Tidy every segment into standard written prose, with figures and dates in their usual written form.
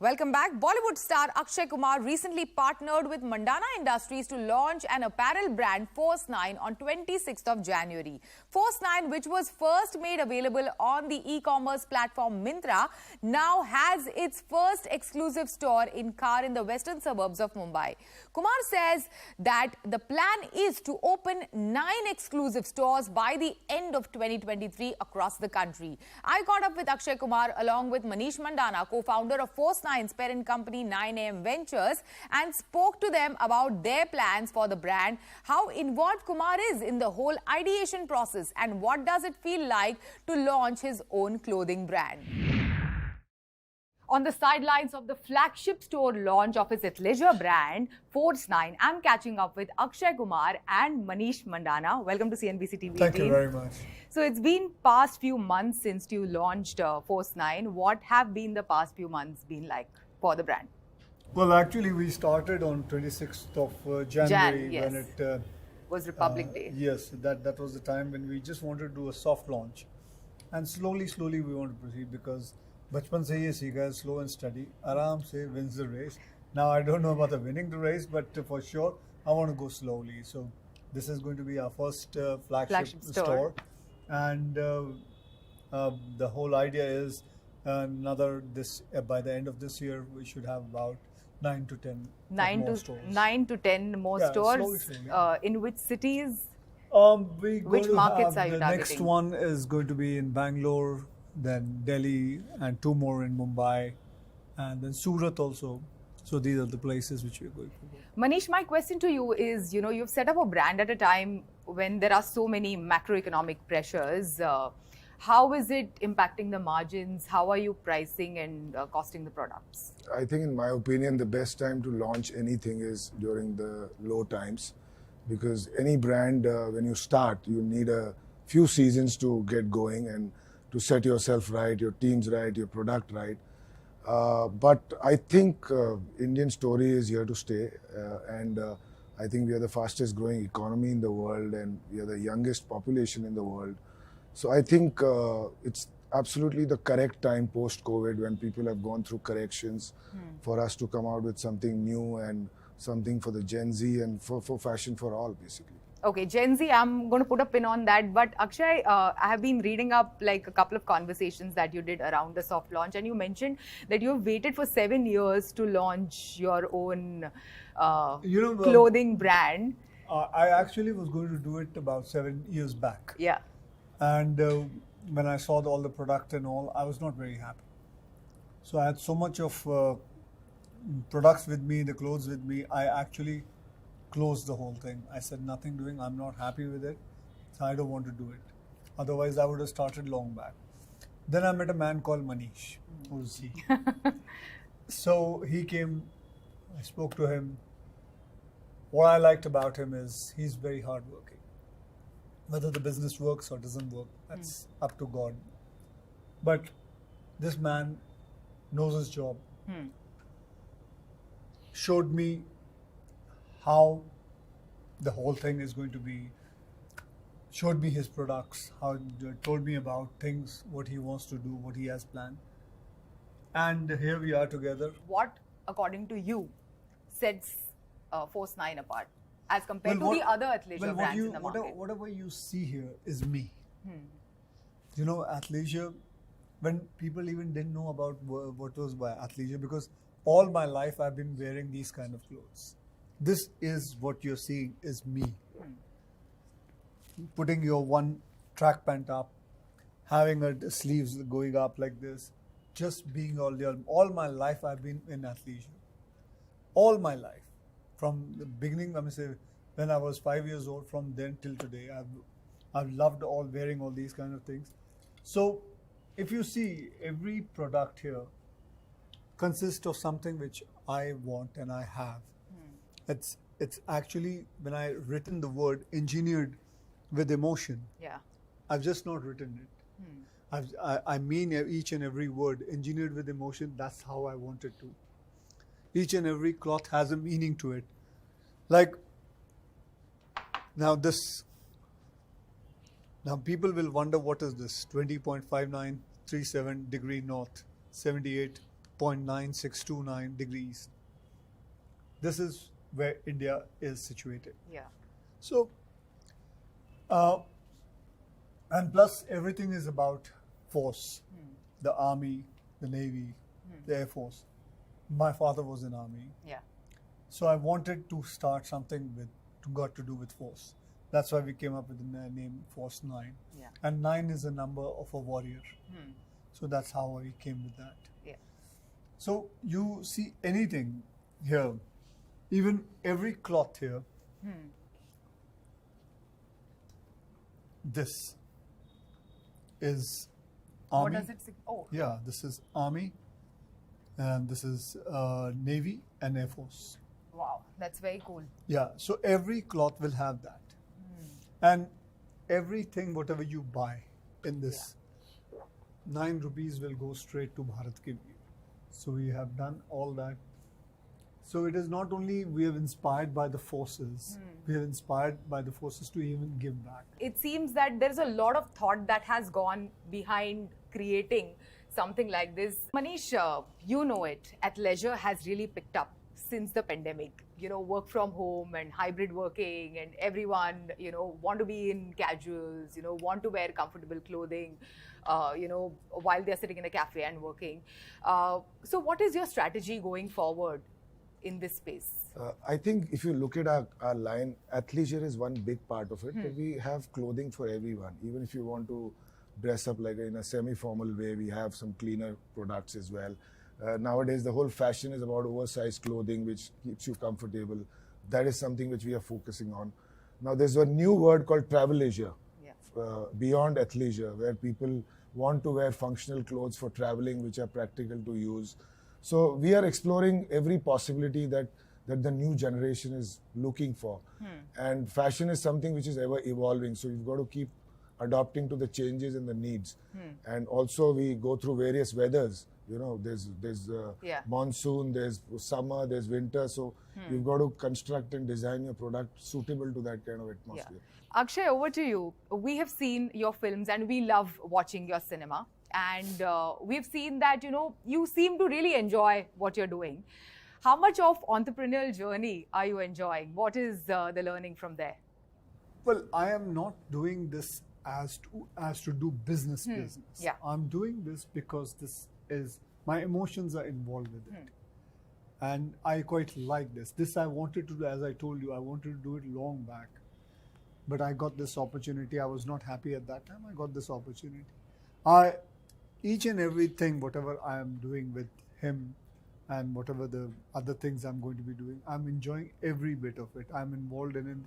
Welcome back. Bollywood star Akshay Kumar recently partnered with Mandhana Industries to launch an apparel brand Force 9 on 26th of January. Force 9, which was first made available on the e-commerce platform Myntra, now has its first exclusive store in Khar in the western suburbs of Mumbai. Kumar says that the plan is to open 9 exclusive stores by the end of 2023 across the country. I caught up with Akshay Kumar along with Manish Mandhana, co-founder of Force 9's parent company 9am Ventures, and spoke to them about their plans for the brand, how involved Kumar is in the whole ideation process, and what does it feel like to launch his own clothing brand. On the sidelines of the flagship store launch of his Athleisure brand, Force 9, I'm catching up with Akshay Kumar and Manish Mandhana. Welcome to CNBC TV. Thank you very much. So it's been past few months since you launched Force 9. What have been the past few months been like for the brand? Well, actually, we started on 26th of January yes. when it was Republic Day. Yes, that was the time when we just wanted to do a soft launch, and slowly we want to proceed because bachpan se ye seekha hai, slow and steady, aram se wins the race. Now I don't know about the winning the race, but for sure I want to go slowly. So this is going to be our first flagship store. And the whole idea is by the end of this year we should have about 9 to 10 more stores. 9 to 10 more stores. Slowly. In which cities? Which markets are you targeting? The next one is going to be in Bangalore, then Delhi, and 2 more in Mumbai, and then Surat also. So these are the places which we are going to go. Manish, my question to you is, you've set up a brand at a time when there are so many macroeconomic pressures. How is it impacting the margins? How are you pricing and costing the products? I think, in my opinion, the best time to launch anything is during the low times, because any brand, when you start, you need a few seasons to get going and to set yourself right, your teams right, your product right. But I think Indian story is here to stay, and I think we are the fastest growing economy in the world, and we are the youngest population in the world. So I think it's absolutely the correct time post-COVID, when people have gone through corrections, for us to come out with something new and something for the Gen Z and for fashion for all, basically. Okay, Gen Z, I'm going to put a pin on that. But Akshay, I have been reading up like a couple of conversations that you did around the soft launch, and you mentioned that you have waited for 7 years to launch your own clothing brand. I actually was going to do it about 7 years back. Yeah. And when I saw all the product and all, I was not very happy. So I had so much of products with me, the clothes with me, I actually closed the whole thing. I said, nothing doing, I'm not happy with it, so I don't want to do it. Otherwise, I would have started long back. Then I met a man called Manish. Who's he? So he came, I spoke to him. What I liked about him is he's very hardworking. Whether the business works or doesn't work, that's up to God. But this man knows his job. Showed me how the whole thing is going to be, showed me his products, told me about things, what he wants to do, what he has planned. And here we are together. What, according to you, sets Force 9 apart as compared to the other athleisure brands in the market? Whatever you see here is me. You know, athleisure, when people even didn't know about what was by athleisure, because all my life I've been wearing these kind of clothes. This is what you're seeing is me. Putting your one track pant up, having a sleeves going up like this, just being all my life I've been in athleisure. All my life. From the beginning, I mean, say, when I was 5 years old, from then till today, I've loved wearing all these kind of things. So if you see, every product here consists of something which I want and I have. It's actually, when I written the word engineered with emotion, I've just not written it. I mean each and every word, engineered with emotion, that's how I want it to. Each and every cloth has a meaning to it. Like, now people will wonder, what is this? 20.5937 degree north, 78 0.9629 degrees. This is where India is situated. Yeah. So, and plus everything is about force. The army, the navy, the air force. My father was in army. Yeah. So I wanted to start something got to do with force. That's why we came up with the name Force 9. Yeah. And 9 is a number of a warrior. So that's how I came with that. Yeah. So you see anything here, even every cloth here, this is army. What does it say? Oh. Yeah, this is army, and this is navy and air force. Wow. That's very cool. Yeah, so every cloth will have that. And everything, whatever you buy in this, 9 rupees will go straight to Bharat Ke Veer. So we have done all that. So it is not only we have inspired by the forces, we have inspired by the forces to even give back. It seems that there's a lot of thought that has gone behind creating something like this. Manish, you know it, Athleisure has really picked up since the pandemic. You know, work from home and hybrid working, and everyone, you know, want to be in casuals, you know, want to wear comfortable clothing, you know, while they're sitting in a cafe and working. So what is your strategy going forward in this space? I think if you look at our line, athleisure is one big part of it. But we have clothing for everyone. Even if you want to dress up like in a semi-formal way, we have some cleaner products as well. Nowadays, the whole fashion is about oversized clothing, which keeps you comfortable. That is something which we are focusing on. Now, there's a new word called travel-leisure, beyond athleisure, where people want to wear functional clothes for traveling, which are practical to use. So we are exploring every possibility that the new generation is looking for. And fashion is something which is ever evolving. So you've got to keep adapting to the changes and the needs. And also we go through various weathers. You know, there's monsoon, there's summer, there's winter. So you've got to construct and design your product suitable to that kind of atmosphere. Akshay, over to you. We have seen your films and we love watching your cinema. And we've seen that, you know, you seem to really enjoy what you're doing. How much of entrepreneurial journey are you enjoying? What is the learning from there? Well, I am not doing this as to do business. Yeah. I'm doing this because this is, my emotions are involved with it. And I quite like this. This I wanted to do, as I told you, I wanted to do it long back. But I got this opportunity. I was not happy at that time. I got this opportunity. Each and everything, whatever I am doing with him and whatever the other things I'm going to be doing, I'm enjoying every bit of it. I'm involved in it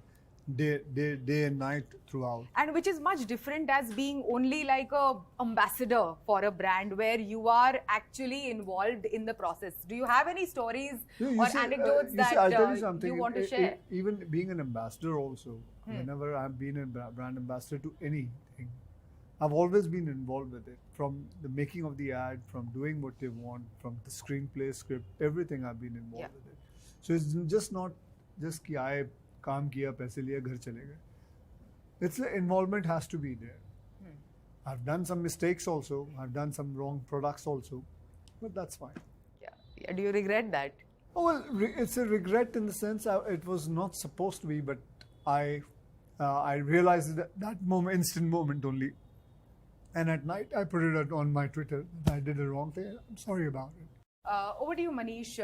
day and night throughout. And which is much different as being only like a ambassador for a brand where you are actually involved in the process. Do you have any stories or anecdotes that I'll tell you something. you want to share? Even being an ambassador also, whenever I've been a brand ambassador to anything, I've always been involved with it. From the making of the ad, from doing what they want, from the screenplay, script, everything I've been involved with it. So it's just not just कि आए काम किया पैसे लिया घर चले गए. It's the involvement has to be there. I've done some mistakes also. I've done some wrong products also, but that's fine. Yeah. Do you regret that? Oh, well, it's a regret in the sense it was not supposed to be, but I realized that moment, instant moment only. And at night, I put it on my Twitter that I did the wrong thing. I'm sorry about it. Over to you, Manish.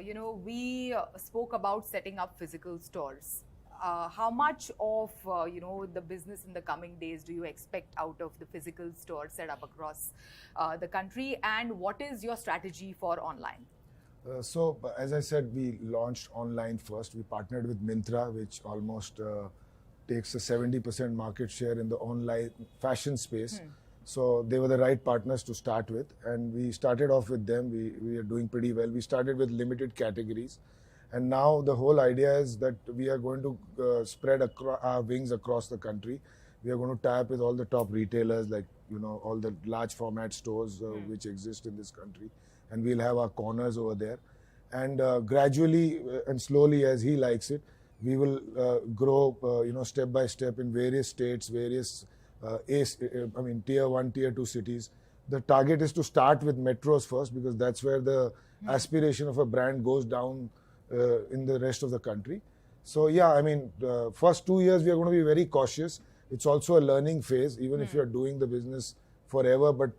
You know, we spoke about setting up physical stores. How much of, you know, the business in the coming days do you expect out of the physical store set up across the country? And what is your strategy for online? So, as I said, we launched online first. We partnered with Myntra, which almost takes a 70% market share in the online fashion space. So they were the right partners to start with, and we started off with them. We are doing pretty well. We started with limited categories, and now the whole idea is that we are going to spread our wings across the country. We are going to tie up with all the top retailers, like, you know, all the large format stores which exist in this country, and we'll have our corners over there. And gradually and slowly, as he likes it, we will grow, you know, step by step in various states, various tier 1, tier 2 cities. the target is to start with metros first, because that's where the aspiration of a brand goes down in the rest of the country. So yeah, I mean, first 2 years we are going to be very cautious. It's also a learning phase, even if you're doing the business forever, but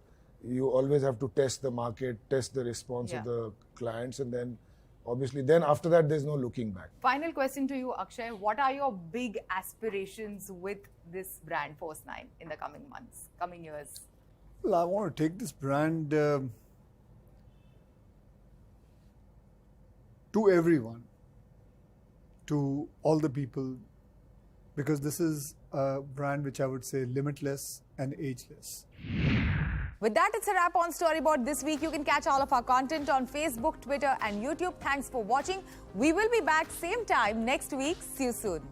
you always have to test the market, test the response of the clients, and then obviously then after that there's no looking back. Final question to you, Akshay. What are your big aspirations with this brand Force 9 in the coming months, coming years? Well, I want to take this brand to everyone, to all the people, because this is a brand which I would say limitless and ageless. With that, it's a wrap on Storyboard this week. You can catch all of our content on Facebook, Twitter and YouTube. Thanks for watching. We will be back same time next week. See you soon.